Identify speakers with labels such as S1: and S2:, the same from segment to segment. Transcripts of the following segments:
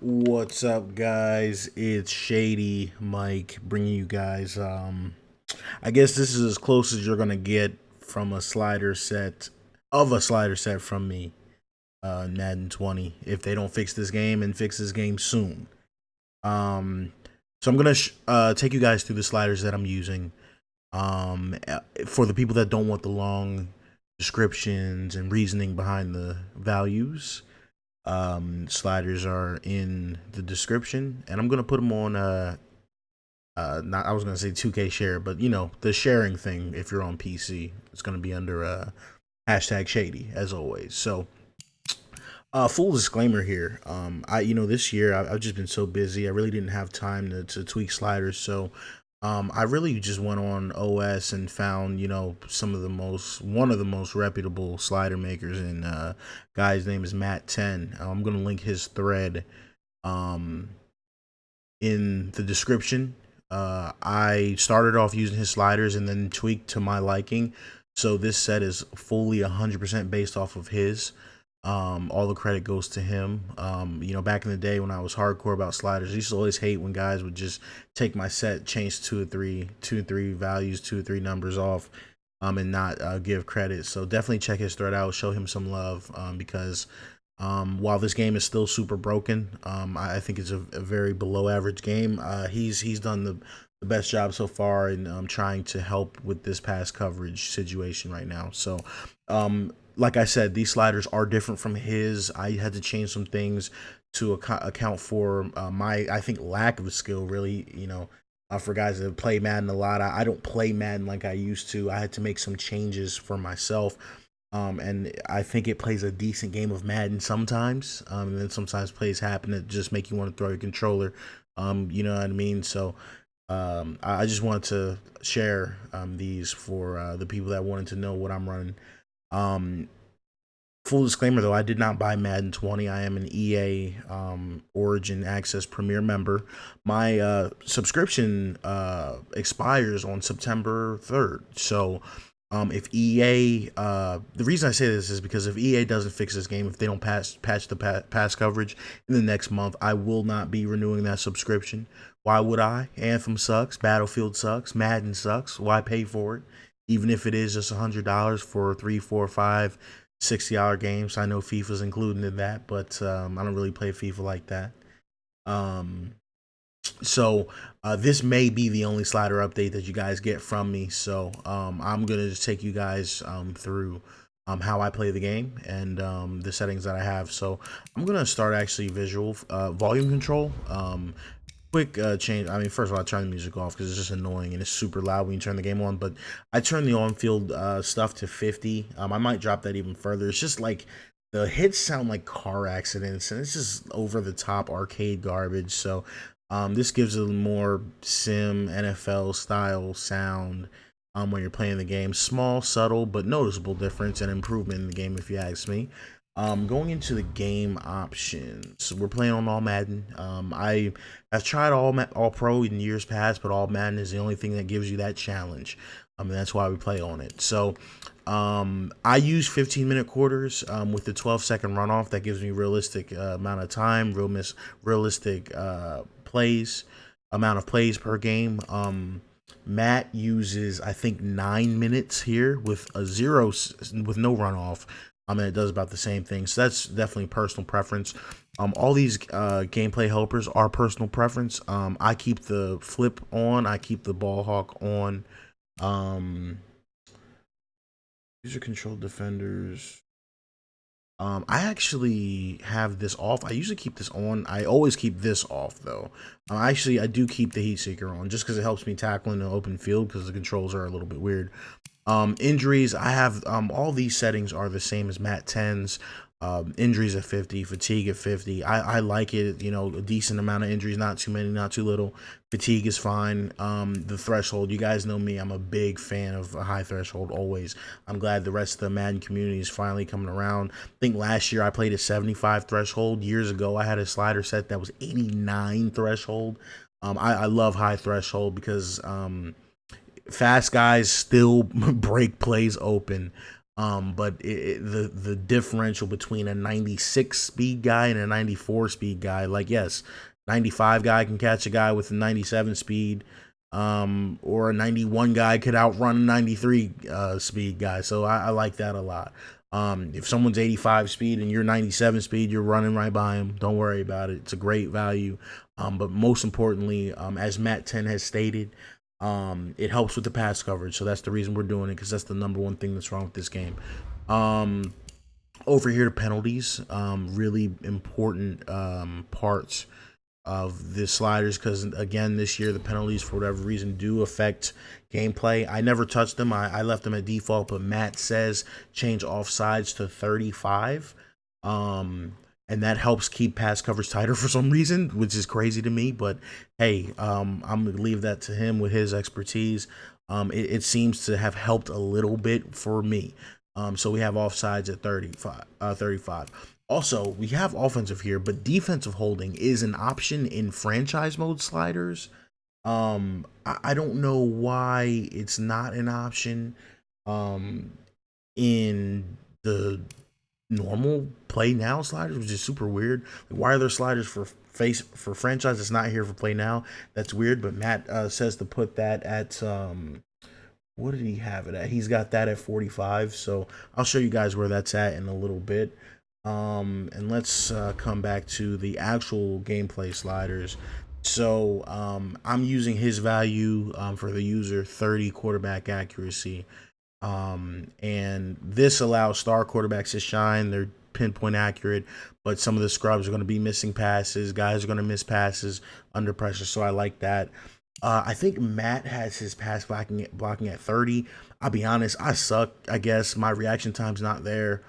S1: What's up, guys? It's Shady Mike bringing you guys. I guess this is as close as you're gonna get from a slider set from me, Madden 20. If they don't fix this game and fix this game soon, um, so I'm gonna take you guys through the sliders that I'm using. For the people that don't want the long descriptions and reasoning behind the values, sliders are in the description, and I'm gonna put them on. Not I was gonna say 2K share, but the sharing thing. If you're on PC, it's gonna be under hashtag shady as always. So, full disclaimer here. This year I've just been so busy. I really didn't have time to tweak sliders. So, I really just went on OS and found one of the most reputable slider makers, and guy's name is Matt 10. I'm gonna link his thread um in the description. I started off using his sliders and then tweaked to my liking. So this set is fully 100% based off of his. All the credit goes to him. Back in the day when I was hardcore about sliders, I used to always hate when guys would just take my set, change two or three values, two or three numbers off, and not give credit. So definitely check his thread out, show him some love, because while this game is still super broken, I think it's a very below average game. He's done the best job so far in trying to help with this pass coverage situation right now. So, like I said, these sliders are different from his. I had to change some things to account for my, I think, lack of skill, really. For guys that play Madden a lot, I don't play Madden like I used to. I had to make some changes for myself, and I think it plays a decent game of Madden sometimes. And then sometimes plays happen that just make you want to throw your controller. You know what I mean? So I just wanted to share these for the people that wanted to know what I'm running. Um, Full disclaimer though, I did not buy Madden 20. I am an EA Origin Access Premier member. My subscription expires on September 3rd. So if EA, the reason I say this is because if EA doesn't fix this game, if they don't patch the pass coverage in the next month, I will not be renewing that subscription. Why would I? Anthem sucks, Battlefield sucks, Madden sucks. Why pay for it? Even if it is just $100 for 3, 4, 5, $60 games. I know FIFA's included in that, but I don't really play FIFA like that. Um, so this may be the only slider update that you guys get from me. So I'm gonna just take you guys through how I play the game and the settings that I have. So I'm gonna start actually visual volume control. Quick change. I mean, first of all, I turn the music off because it's just annoying and it's super loud when you turn the game on. But I turn the on-field stuff to 50. I might drop that even further. It's just like the hits sound like car accidents, and it's just over the top arcade garbage. So this gives a more sim NFL style sound when you're playing the game. Small, subtle, but noticeable difference and improvement in the game, if you ask me. Going into the game options, we're playing on All Madden. I've tried All Pro in years past, but All Madden is the only thing that gives you that challenge. And that's why we play on it. So, I use 15-minute quarters with the 12-second runoff. That gives me realistic amount of time, realistic plays, amount of plays per game. Matt uses, I think, 9 minutes here with with no runoff. And it does about the same thing. So that's definitely personal preference. All these gameplay helpers are personal preference. I keep the flip on. I keep the ball hawk on. Um, User controlled defenders. I actually have this off. I usually keep this on. I always keep this off though. I do keep the heat seeker on just because it helps me tackle in the open field because the controls are a little bit weird. Injuries, I have all these settings are the same as Matt 10's. Injuries at 50, fatigue at 50. I like it, a decent amount of injuries, not too many, not too little. Fatigue is fine. The threshold, you guys know me, I'm a big fan of a high threshold always. I'm glad the rest of the Madden community is finally coming around. I think last year I played a 75 threshold. Years ago I had a slider set that was 89 threshold. I love high threshold because fast guys still break plays open. But the differential between a 96 speed guy and a 94 speed guy, like, yes, 95 guy can catch a guy with a 97 speed, or a 91 guy could outrun a 93 speed guy. So I like that a lot. If someone's 85 speed and you're 97 speed, you're running right by him. Don't worry about it. It's a great value. But most importantly, as Matt 10 has stated, it helps with the pass coverage. So that's the reason we're doing it, because that's the number one thing that's wrong with this game. Over here to penalties, really important parts of the sliders, because again this year the penalties for whatever reason do affect gameplay. I never touched them. I left them at default, but Matt says change offsides to 35, and that helps keep pass coverage tighter for some reason, which is crazy to me. But hey, I'm gonna leave that to him with his expertise. It seems to have helped a little bit for me. So we have offsides at 35. Also, we have offensive here, but defensive holding is an option in franchise mode sliders. I don't know why it's not an option in the normal play now sliders, which is super weird. Like, why are there sliders for franchise that's not here for play now? That's weird. But Matt says to put that at what did he have it at? He's got that at 45. So I'll show you guys where that's at in a little bit. And let's come back to the actual gameplay sliders. So I'm using his value for the user 30 quarterback accuracy. And this allows star quarterbacks to shine. They're pinpoint accurate, but some of the scrubs are going to be missing passes. Guys are going to miss passes under pressure. So I like that. I think Matt has his pass blocking at 30. I'll be honest, I suck. I guess my reaction time's not there.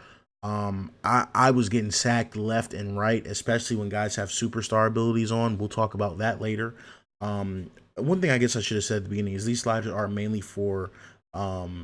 S1: I was getting sacked left and right, especially when guys have superstar abilities on. We'll talk about that later. One thing I guess I should have said at the beginning is these sliders are mainly for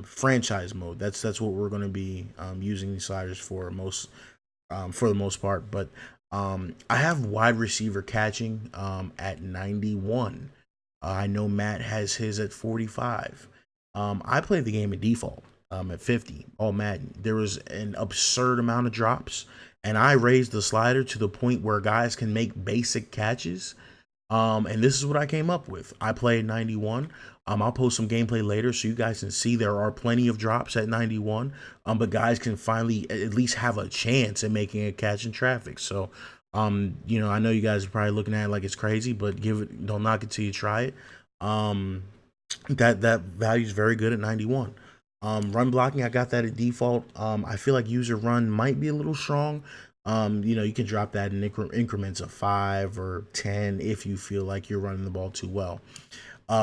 S1: franchise mode. That's what we're going to be using these sliders for the most part. But I have wide receiver catching at 91. I know Matt has his at 45. I played the game at default at 50, all Madden. There was an absurd amount of drops, and I raised the slider to the point where guys can make basic catches. And this is what I came up with. I played 91. I'll post some gameplay later so you guys can see there are plenty of drops at 91. But guys can finally at least have a chance at making a catch in traffic. So I know you guys are probably looking at it like it's crazy, but don't knock it till you try it. That value is very good at 91. Run blocking, I got that at default. I feel like user run might be a little strong. You can drop that in increments of 5 or 10 if you feel like you're running the ball too well.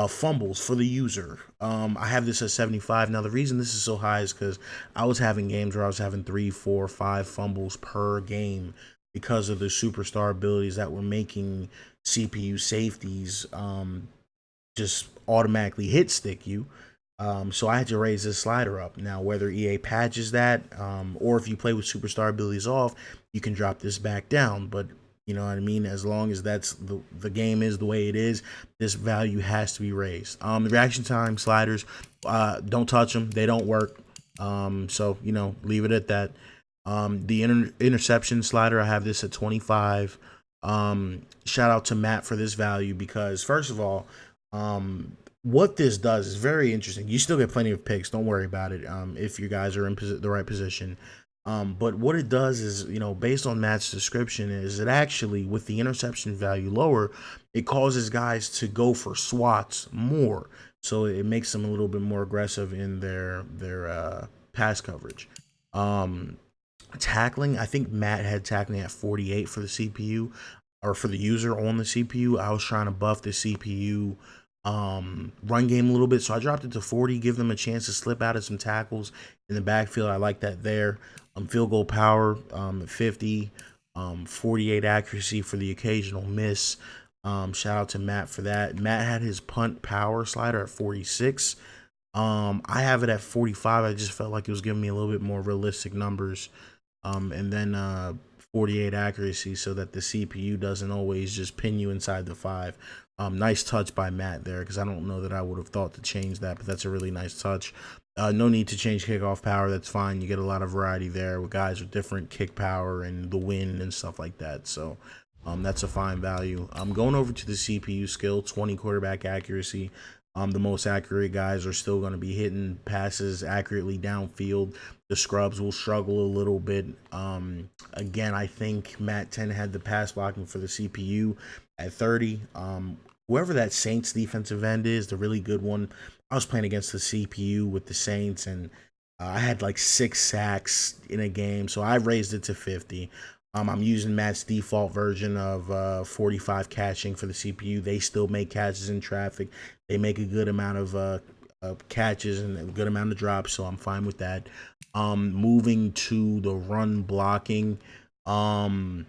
S1: Fumbles for the user. I have this at 75. Now, the reason this is so high is because I was having games where I was having 3, 4, 5 fumbles per game because of the superstar abilities that were making CPU safeties just automatically hit stick you. So I had to raise this slider up. Now, whether EA patches that, or if you play with superstar abilities off, you can drop this back down. But you know what I mean? As long as that's the game is the way it is, this value has to be raised. The reaction time sliders, don't touch them. They don't work. So, leave it at that. The interception slider, I have this at 25. Shout out to Matt for this value because, first of all, what this does is very interesting. You still get plenty of picks. Don't worry about it if you guys are in the right position. But what it does is, based on Matt's description, is it actually, with the interception value lower, it causes guys to go for swats more. So it makes them a little bit more aggressive in their pass coverage. Tackling, I think Matt had tackling at 48 for the CPU, or for the user on the CPU. I was trying to buff the CPU run game a little bit, so I dropped it to 40, give them a chance to slip out of some tackles in the backfield. I like that there. Field goal power at 50, 48 accuracy for the occasional miss. Shout out to Matt for that. Matt had his punt power slider at 46. I have it at 45. I just felt like it was giving me a little bit more realistic numbers. And then 48 accuracy so that the CPU doesn't always just pin you inside the 5. Nice touch by Matt there, because I don't know that I would have thought to change that, but that's a really nice touch. No need to change kickoff power. That's fine. You get a lot of variety there with guys with different kick power and the wind and stuff like that. So that's a fine value. I'm going over to the CPU skill, 20 quarterback accuracy. The most accurate guys are still going to be hitting passes accurately downfield. The scrubs will struggle a little bit. Again, I think Matt 10 had the pass blocking for the CPU at 30. Whoever that Saints defensive end is, the really good one, I was playing against the CPU with the Saints, and I had like 6 sacks in a game, so I raised it to 50. I'm using Matt's default version of 45 catching for the CPU. They still make catches in traffic. They make a good amount of catches and a good amount of drops, so I'm fine with that. Moving to the run blocking. I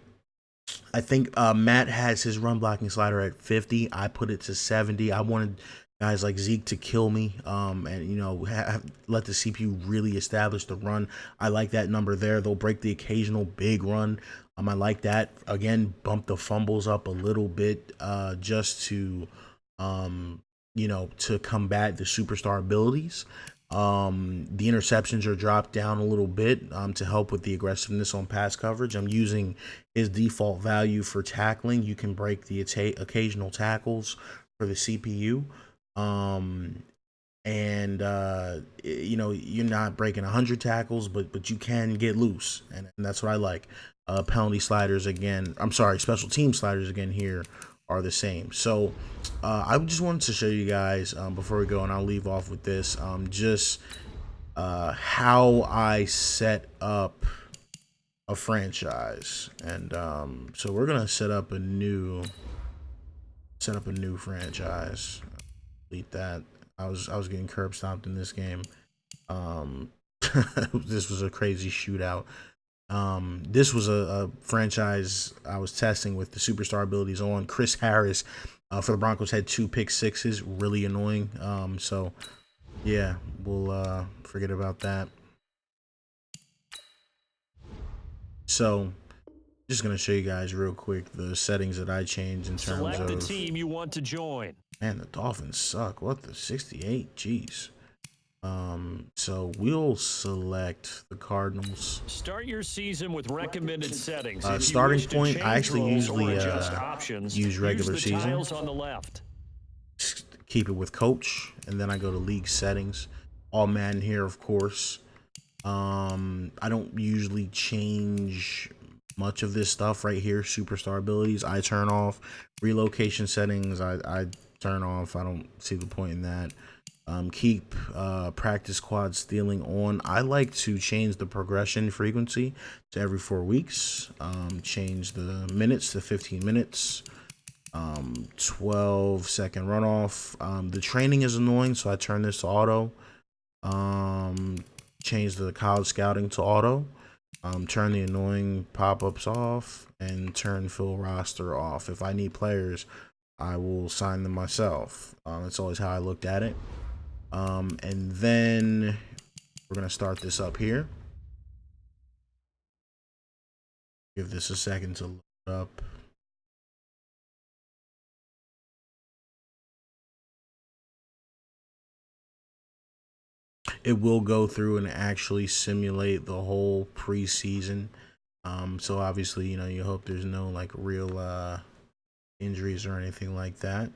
S1: think Matt has his run blocking slider at 50. I put it to 70. I wanted guys like Zeke to kill me, and let the CPU really establish the run. I like that number there. They'll break the occasional big run. I like that. Again, bump the fumbles up a little bit, just to to combat the superstar abilities. The interceptions are dropped down a little bit to help with the aggressiveness on pass coverage. I'm using his default value for tackling. You can break the occasional tackles for the CPU. You're not breaking 100 tackles, but you can get loose, and that's what I like. Penalty sliders again. I'm sorry, special team sliders again here are the same. So I just wanted to show you guys before we go, and I'll leave off with this, just how I set up a franchise. And so we're gonna set up a new franchise. Delete that. I was getting curb stomped in this game. This was a crazy shootout. This was a franchise I was testing with the superstar abilities on. Chris Harris for the Broncos had 2 pick sixes, really annoying. So yeah, we'll forget about that. So just gonna show you guys real quick the settings that I changed in terms of
S2: select the team you want to join.
S1: Man, the Dolphins suck. What the 68? Jeez. So we'll select the Cardinals.
S2: Start your season with recommended settings.
S1: Starting point, I actually usually use regular
S2: use the
S1: season.
S2: tiles on the left.
S1: Keep it with coach, and then I go to league settings. All Madden here, of course. I don't usually change much of this stuff right here. Superstar abilities I turn off. Relocation settings I turn off. I don't see the point in that. Keep practice squad stealing on. I like to change the progression frequency to every 4 weeks. Change the minutes to 15 minutes. 12-second runoff. The training is annoying, so I turn this to auto. Change the college scouting to auto. Turn the annoying pop-ups off, and turn fill roster off. If I need players, I will sign them myself. That's always how I looked at it. And then we're gonna start this up here. Give this a second to load up. It will go through and actually simulate the whole preseason. So obviously, you hope there's no like real injuries or anything like that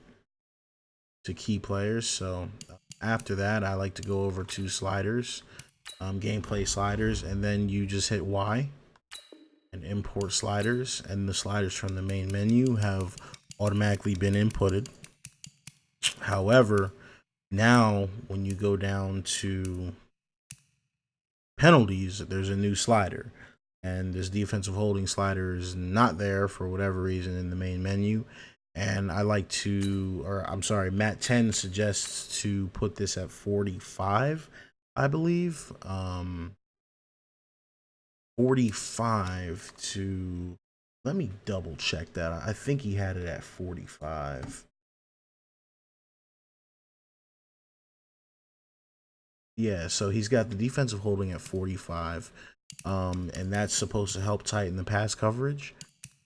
S1: to key players. So after that, I like to go over to sliders, gameplay sliders, and then you just hit Y and import sliders, and the sliders from the main menu have automatically been inputted. However, now when you go down to penalties, there's a new slider, and this defensive holding slider is not there for whatever reason in the main menu. And I like to, or I'm sorry, Matt 10 suggests to put this at 45, I believe. 45 to, let me double check that. I think he had it at 45. Yeah, so he's got the defensive holding at 45, and that's supposed to help tighten the pass coverage.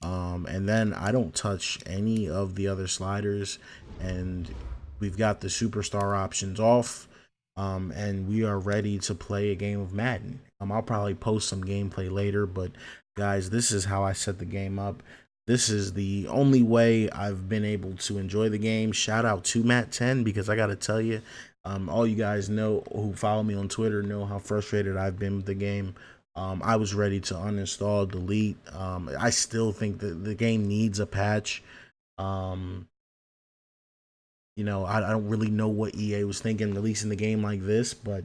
S1: And then I don't touch any of the other sliders, and we've got the superstar options off. and we are ready to play a game of Madden. I'll probably post some gameplay later, but guys, this is how I set the game up. This is the only way I've been able to enjoy the game. Shout out to Matt 10, because I got to tell you, all you guys know who follow me on Twitter know how frustrated I've been with the game. I was ready to uninstall, delete. I still think that the game needs a patch. Um, I don't really know what EA was thinking releasing the game like this, but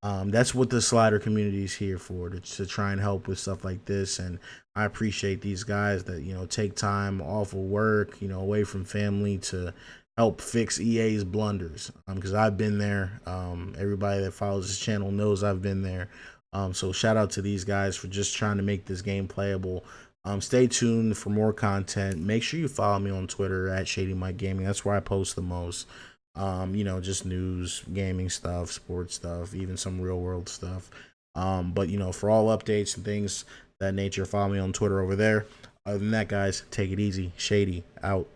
S1: that's what the slider community is here for, to try and help with stuff like this. And I appreciate these guys that, take time off of work, away from family to help fix EA's blunders. Because I've been there. Everybody that follows this channel knows I've been there. So shout out to these guys for just trying to make this game playable. Stay tuned for more content. Make sure you follow me on Twitter at Shady Mike Gaming. That's where I post the most. Just news, gaming stuff, sports stuff, even some real world stuff. But for all updates and things that nature, follow me on Twitter over there. Other than that, guys, take it easy. Shady out.